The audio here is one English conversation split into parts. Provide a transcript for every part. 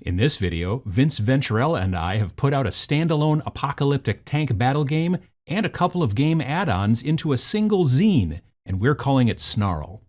In this video, Vince Venturella and I have put out a standalone apocalyptic tank battle game and a couple of game add-ons into a single zine, and we're calling it Snarl.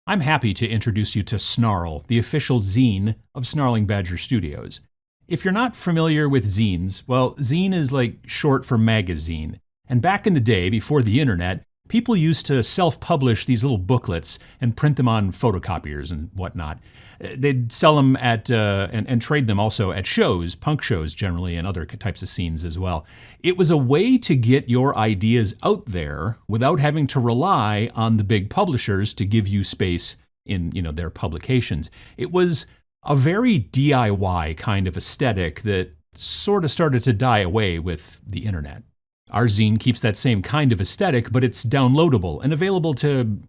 I'm happy to introduce you to Snarl, the official zine of Snarling Badger Studios. If you're not familiar with zines, well, zine is like short for magazine. And back in the day, before the internet, people used to self-publish these little booklets and print them on photocopiers and whatnot. They'd sell them at and trade them also at shows, punk shows generally, and other types of scenes as well. It was a way to get your ideas out there without having to rely on the big publishers to give you space in, their publications. It was a very DIY kind of aesthetic that sort of started to die away with the internet. Our zine keeps that same kind of aesthetic, but it's downloadable and available to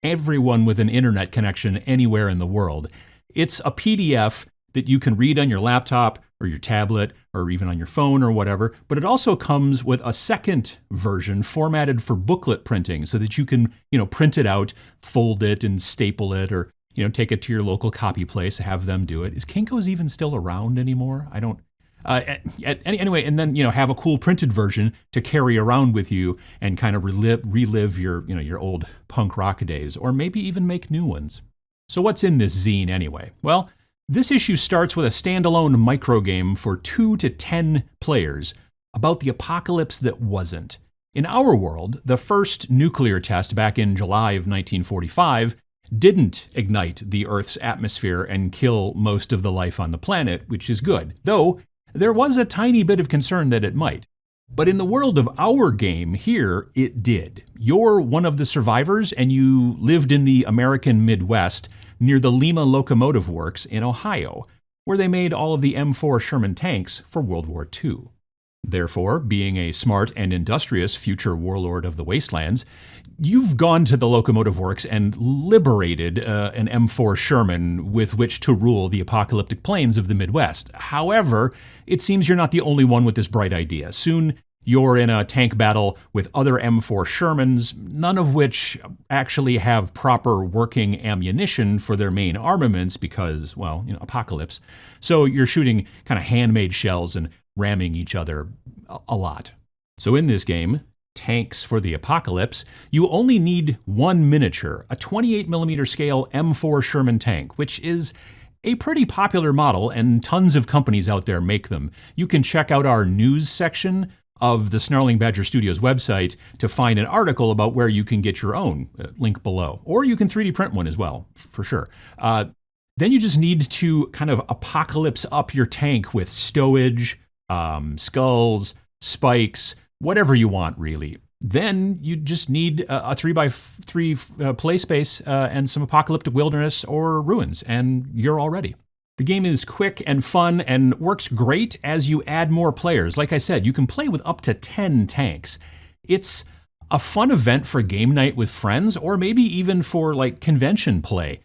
everyone with an internet connection anywhere in the world. It's a PDF that you can read on your laptop or your tablet or even on your phone or whatever, but it also comes with a second version formatted for booklet printing so that you can, print it out, fold it and staple it, or, take it to your local copy place, have them do it. Is Kinko's even still around anymore? I don't... Anyway, and then have a cool printed version to carry around with you and kind of relive your old punk rock days, or maybe even make new ones. So what's in this zine anyway? Well, this issue starts with a standalone microgame for 2 to 10 players about the apocalypse that wasn't. In our world, the first nuclear test back in July of 1945 didn't ignite the Earth's atmosphere and kill most of the life on the planet, which is good, though there was a tiny bit of concern that it might. But in the world of our game here, it did. You're one of the survivors, and you lived in the American Midwest near the Lima Locomotive Works in Ohio, where they made all of the M4 Sherman tanks for World War II. Therefore, being a smart and industrious future warlord of the wastelands, you've gone to the locomotive works and liberated an M4 Sherman with which to rule the apocalyptic plains of the Midwest. However, it seems you're not the only one with this bright idea. Soon, you're in a tank battle with other M4 Shermans, none of which actually have proper working ammunition for their main armaments because, apocalypse. So you're shooting kind of handmade shells and ramming each other a lot. So in this game, Tanks for the Apocalypse, you only need one miniature, a 28mm scale M4 Sherman tank, which is a pretty popular model, and tons of companies out there make them. You can check out our news section of the Snarling Badger Studios website to find an article about where you can get your own, link below. Or you can 3D print one as well, for sure. Then you just need to kind of apocalypse up your tank with stowage, skulls, spikes, whatever you want, really. Then you just need a 3x3 play space and some apocalyptic wilderness or ruins, and you're all ready. The game is quick and fun and works great as you add more players. Like I said, you can play with up to 10 tanks. It's a fun event for game night with friends, or maybe even for convention play.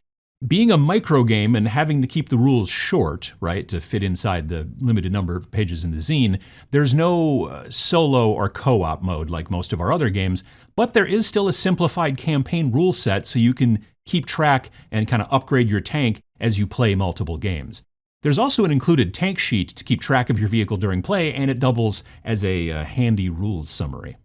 Being a micro game and having to keep the rules short, right, to fit inside the limited number of pages in the zine, there's no solo or co-op mode like most of our other games, but there is still a simplified campaign rule set so you can keep track and kind of upgrade your tank as you play multiple games. There's also an included tank sheet to keep track of your vehicle during play, and it doubles as a handy rules summary.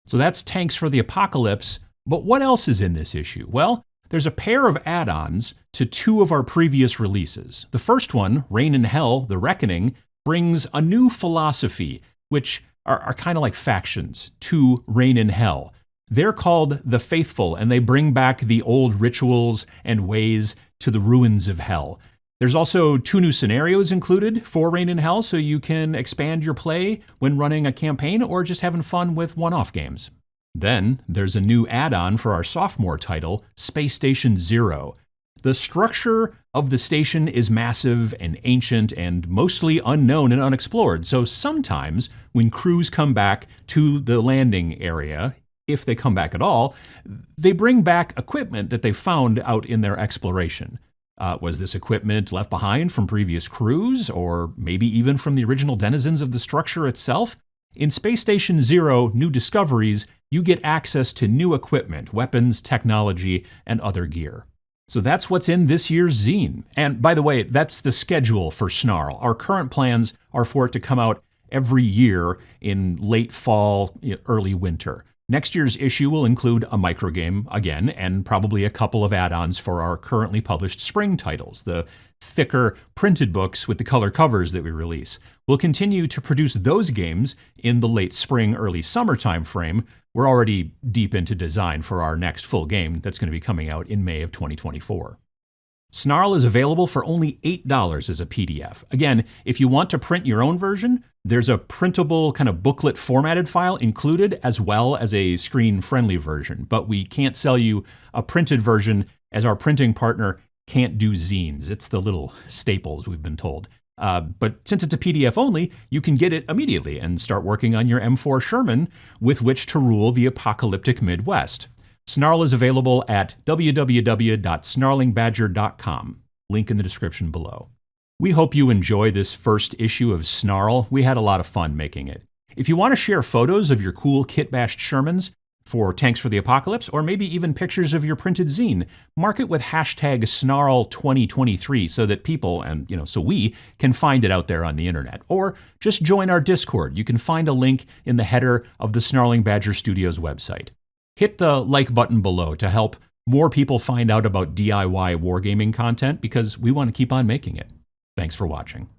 So that's Tanks for the Apocalypse, but what else is in this issue? Well, there's a pair of add-ons to 2 of our previous releases. The first one, Rain in Hell, The Reckoning, brings a new philosophy, which are kind of like factions, to Rain in Hell. They're called the Faithful, and they bring back the old rituals and ways to the ruins of hell. There's also 2 new scenarios included for Rain in Hell, so you can expand your play when running a campaign or just having fun with one-off games. Then there's a new add-on for our sophomore title, Space Station Zero. The structure of the station is massive and ancient and mostly unknown and unexplored, so sometimes when crews come back to the landing area, if they come back at all, they bring back equipment that they found out in their exploration. Was this equipment left behind from previous crews, or maybe even from the original denizens of the structure itself? In Space Station Zero, New Discoveries, you get access to new equipment, weapons, technology, and other gear. So that's what's in this year's zine. And by the way, that's the schedule for Snarl. Our current plans are for it to come out every year in late fall, early winter. Next year's issue will include a microgame again, and probably a couple of add-ons for our currently published spring titles, the thicker printed books with the color covers that we release. We'll continue to produce those games in the late spring, early summer time frame. We're already deep into design for our next full game that's going to be coming out in May of 2024. Snarl is available for only $8 as a PDF. Again, if you want to print your own version, there's a printable kind of booklet formatted file included, as well as a screen-friendly version. But we can't sell you a printed version, as our printing partner can't do zines. It's the little staples, we've been told. But since it's a PDF only, you can get it immediately and start working on your M4 Sherman with which to rule the apocalyptic Midwest. Snarl is available at www.snarlingbadger.com. Link in the description below. We hope you enjoy this first issue of Snarl. We had a lot of fun making it. If you want to share photos of your cool kit-bashed Shermans for Tanks for the Apocalypse, or maybe even pictures of your printed zine, mark it with hashtag Snarl2023 so that people, and so we can find it out there on the internet. Or just join our Discord. You can find a link in the header of the Snarling Badger Studios website. Hit the like button below to help more people find out about DIY wargaming content, because we want to keep on making it. Thanks for watching.